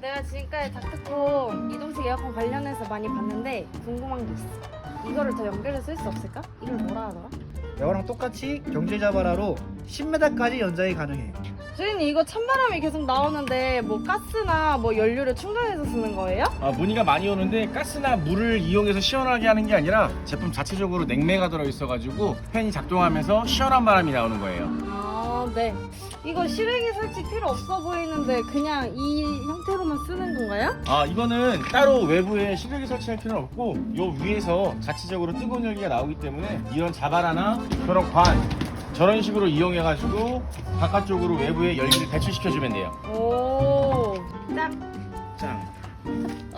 내가 지금까지 닥터콘 이동식 에어컨 관련해서 많이 봤는데 궁금한 게 있어. 이거를 더 연결해서 쓸 수 없을까? 이걸 뭐라 하더라? 이거랑 똑같이 경제자바라로 10m까지 연장이 가능해. 주인님 이거 찬바람이 계속 나오는데 뭐 가스나 뭐 연료를 충전해서 쓰는 거예요? 문의가 많이 오는데 가스나 물을 이용해서 시원하게 하는 게 아니라 제품 자체적으로 냉매가 들어있어가지고 팬이 작동하면서 시원한 바람이 나오는 거예요. 아, 네. 이거 실외기 설치 필요 없어 보이는데 그냥 이 형태로만 쓰는 건가요? 이거는 따로 외부에 실외기 설치할 필요는 없고 요 위에서 자체적으로 뜨거운 열기가 나오기 때문에 이런 자바라나 그런 관 저런 식으로 이용해가지고 바깥쪽으로 외부에 열기를 배출시켜주면 돼요. 오, 딱